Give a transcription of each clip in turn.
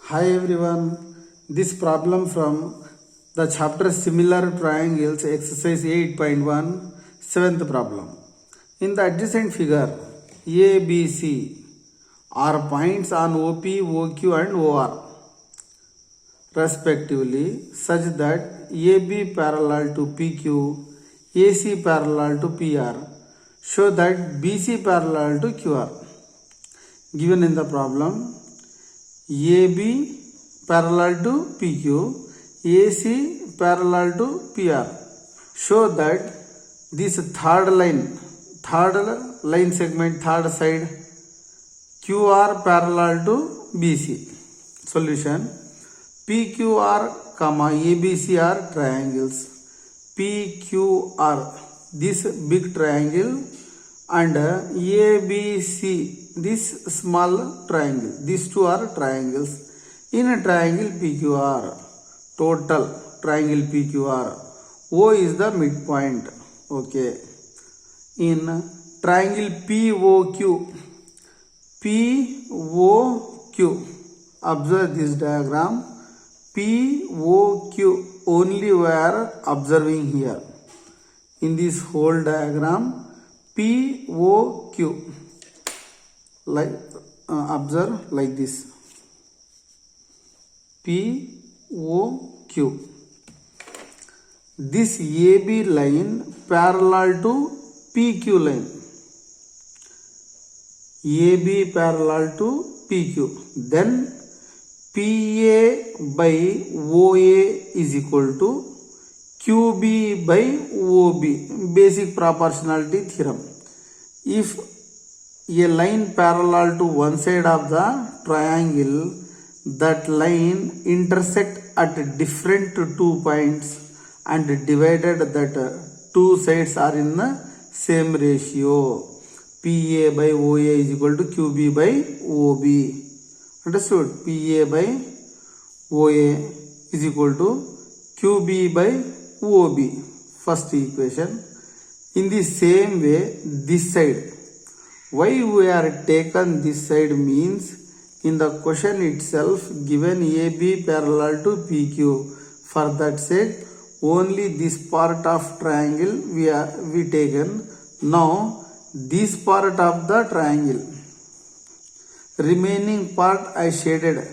Hi everyone, this problem from the chapter Similar Triangles exercise 8.1 7th problem. In the adjacent figure, A, B, C are points on OP, OQ and OR respectively such that AB parallel to PQ, AC parallel to PR, show that BC parallel to QR. Given in the problem, AB parallel to PQ, AC parallel to PR. Show that this third line segment, third side, QR parallel to BC. Solution: PQR, ABC are triangles. PQR, this big triangle, and ABC, this small triangle. These two are triangles. In a triangle PQR, total triangle PQR, O is the midpoint. Okay. In triangle POQ, observe this diagram. POQ only we are observing here. In this whole diagram, POQ, like observe like this. POQ. This AB line parallel to PQ line. AB parallel to PQ. Then PA by OA is equal to QB by OB. Basic proportionality theorem. If a line parallel to one side of the triangle, that line intersect at different 2 points and divided that two sides are in the same ratio. PA by OA is equal to QB by OB. Understood? PA by OA is equal to QB by OB. First equation. In the same way, this side. Why we are taken this side means, in the question itself given AB parallel to PQ. For that sake, only this part of triangle we taken. Now this part of the triangle, remaining part I shaded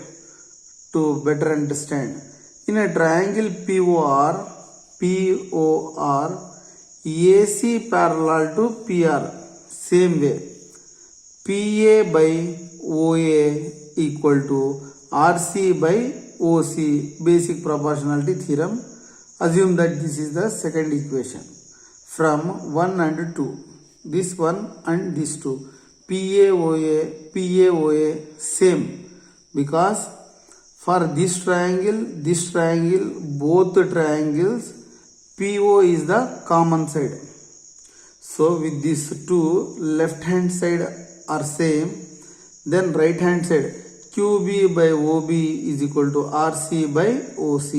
to better understand. In a triangle POR, AC parallel to PR. Same way, PA by OA equal to RC by OC. Basic proportionality theorem. Assume that this is the second equation from 1 and 2. This one and this two. PA OA same, because for this triangle, both triangles, PO is the common side. So with these two, left hand side are same. Then right hand side, QB by OB is equal to RC by OC.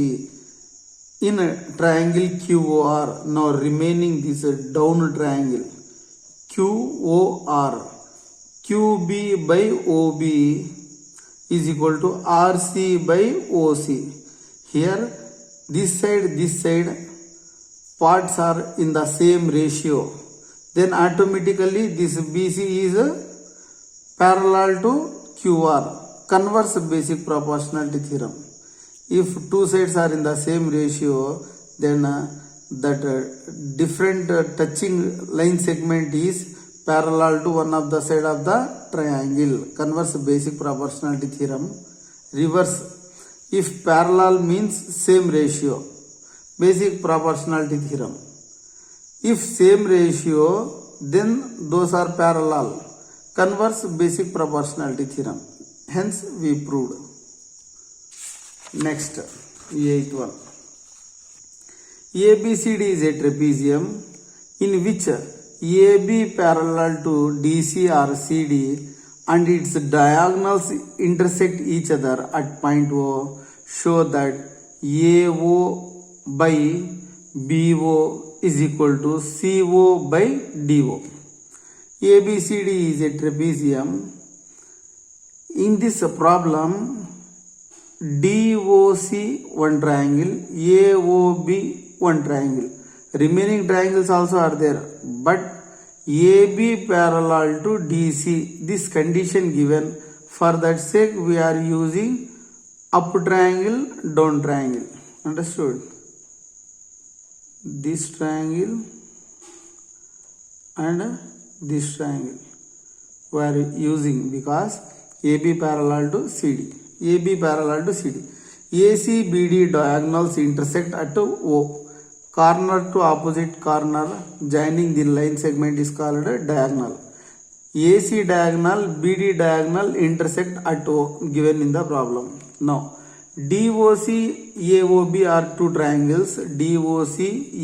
In a triangle QOR, now remaining this down triangle, QOR, QB by OB is equal to RC by OC. Here, this side parts are in the same ratio. Then automatically this BC is parallel to QR. Converse basic proportionality theorem. If two sides are in the same ratio, then that different touching line segment is parallel to one of the side of the triangle. Converse basic proportionality theorem. Reverse, if parallel means same ratio. Basic proportionality theorem. If same ratio, then those are parallel. Converse basic proportionality theorem. Hence we proved. Next, 8.1. ABCD is a trapezium in which AB parallel to DC or CD and its diagonals intersect each other at point O. Show that AO by BO is equal to CO by DO. ABCD is a trapezium. In this problem, DOC one triangle, AOB one triangle. Remaining triangles also are there, but AB parallel to DC. This condition given. For that sake, we are using up triangle, down triangle. Understood? This triangle and this triangle we are using because AB parallel to CD. AB parallel to CD. AC BD diagonals intersect at O. Corner to opposite corner joining the line segment is called a diagonal. AC diagonal, BD diagonal intersect at O given in the problem. Now, DOC, AOB are two triangles. DOC,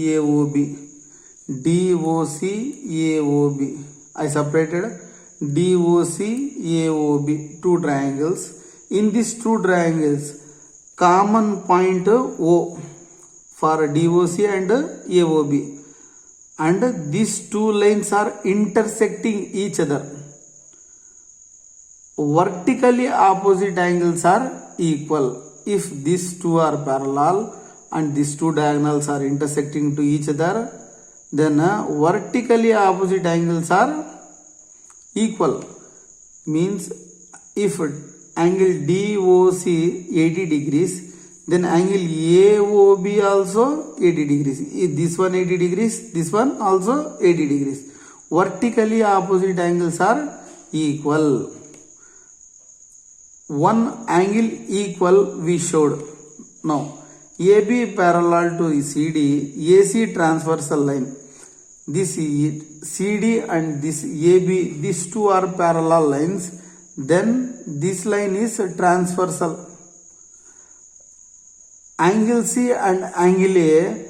AOB. DOC, AOB. I separated DOC, AOB, two triangles. In these two triangles, common point O for DOC and AOB. And these two lines are intersecting each other. Vertically opposite angles are equal. If these two are parallel and these two diagonals are intersecting to each other, then vertically opposite angles are equal. Means if angle DOC 80 degrees, then angle AOB also 80 degrees. If this one 80 degrees, this one also 80 degrees. Vertically opposite angles are equal. One angle equal we showed. Now, AB parallel to CD, AC transversal line. This CD and this AB, these two are parallel lines. Then this line is transversal. Angle C and angle A,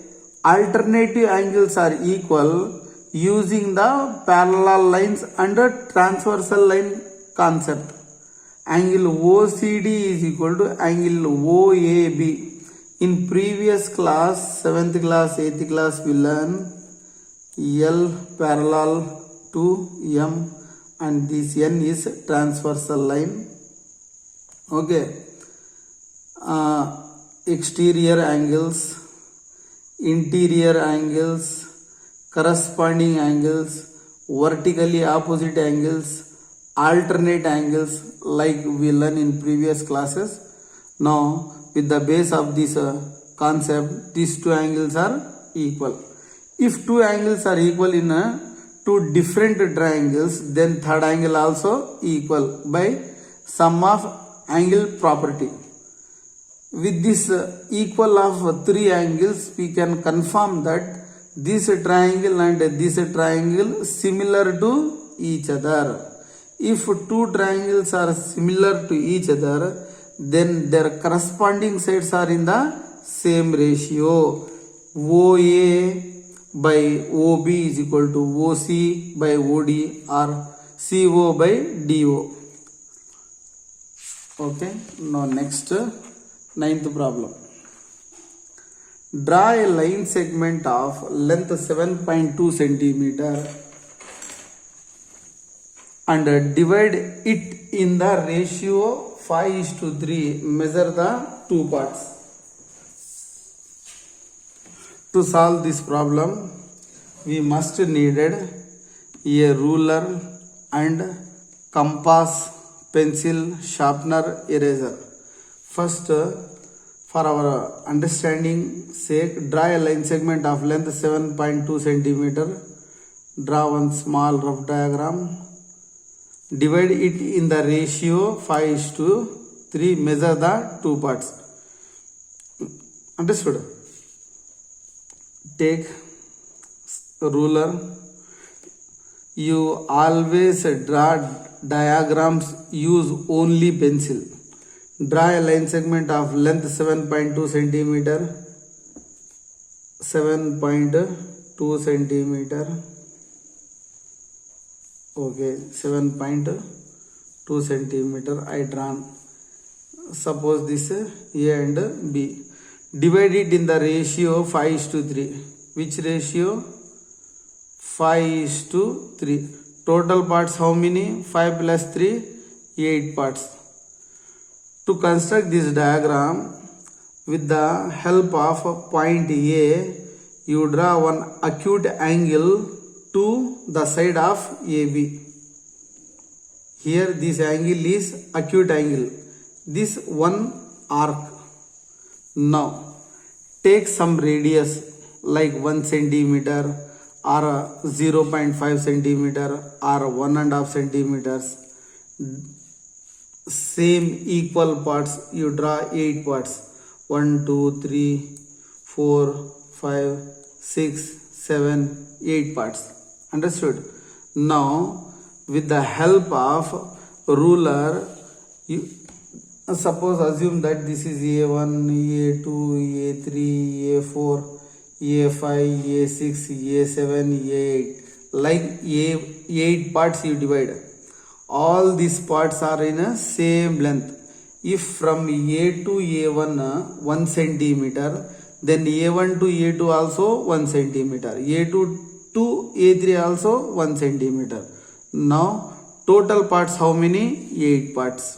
alternative angles are equal using the parallel lines under transversal line concept. Angle OCD is equal to angle OAB. In previous class, 7th class, 8th class, we learn L parallel to M and this N is transversal line. Okay. Exterior angles, interior angles, corresponding angles, vertically opposite angles, alternate angles like we learned in previous classes. Now with the base of this concept, these two angles are equal. If two angles are equal in two different triangles, then third angle also equal by sum of angle property. With this equal of three angles, we can confirm that this triangle and this triangle similar to each other. If two triangles are similar to each other, then their corresponding sides are in the same ratio. OA by OB is equal to OC by OD or CO by DO. Okay, now next 9th problem. Draw a line segment of length 7.2 centimeter and divide it in the ratio 5:3. Measure the two parts. To solve this problem, we must needed a ruler and compass, pencil, sharpener, eraser. First, for our understanding sake, draw a line segment of length 7.2 centimeter. Draw one small rough diagram. Divide it in the ratio 5:3. Measure the two parts. Understood? Take a ruler. You always draw diagrams, use only pencil. Draw a line segment of length 7.2 centimeter. 7.2 centimeter. Okay, 7.2 centimeter I drawn. Suppose this A and B. Divide it in the ratio 5:3. Which ratio? 5:3. Total parts how many? 5 plus 3, 8 parts. To construct this diagram, with the help of point A, you draw one acute angle to the side of AB. Here this angle is acute angle. This one arc. Now take some radius like 1 centimeter or 0.5 centimeter or 1.5 centimeters. Same equal parts, you draw 8 parts. 1, 2, 3, 4, 5, 6, 7, 8 parts. Understood? Now with the help of ruler, you suppose assume that this is A1, A2, A3, A4, A5, A6, A7, A8. Like A8 parts you divide. All these parts are in a same length. If from A to A1 1 centimeter, then A1 to A2 also 1 centimeter. A2 to A3 also 1 centimeter. Now total parts how many? 8 parts.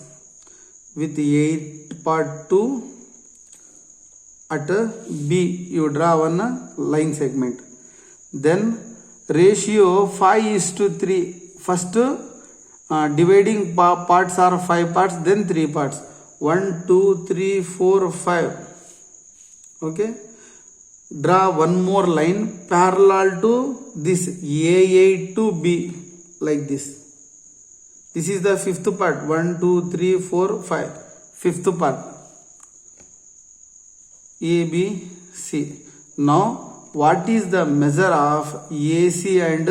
With 8 part 2 at B, you draw one line segment. Then ratio 5:3. First dividing parts are 5 parts, then 3 parts. 1, 2, 3, 4, 5. Okay. Draw one more line parallel to this A8 to B, like this. This is the fifth part. 1, 2, 3, 4, 5. Fifth part. A, B, C. Now what is the measure of AC and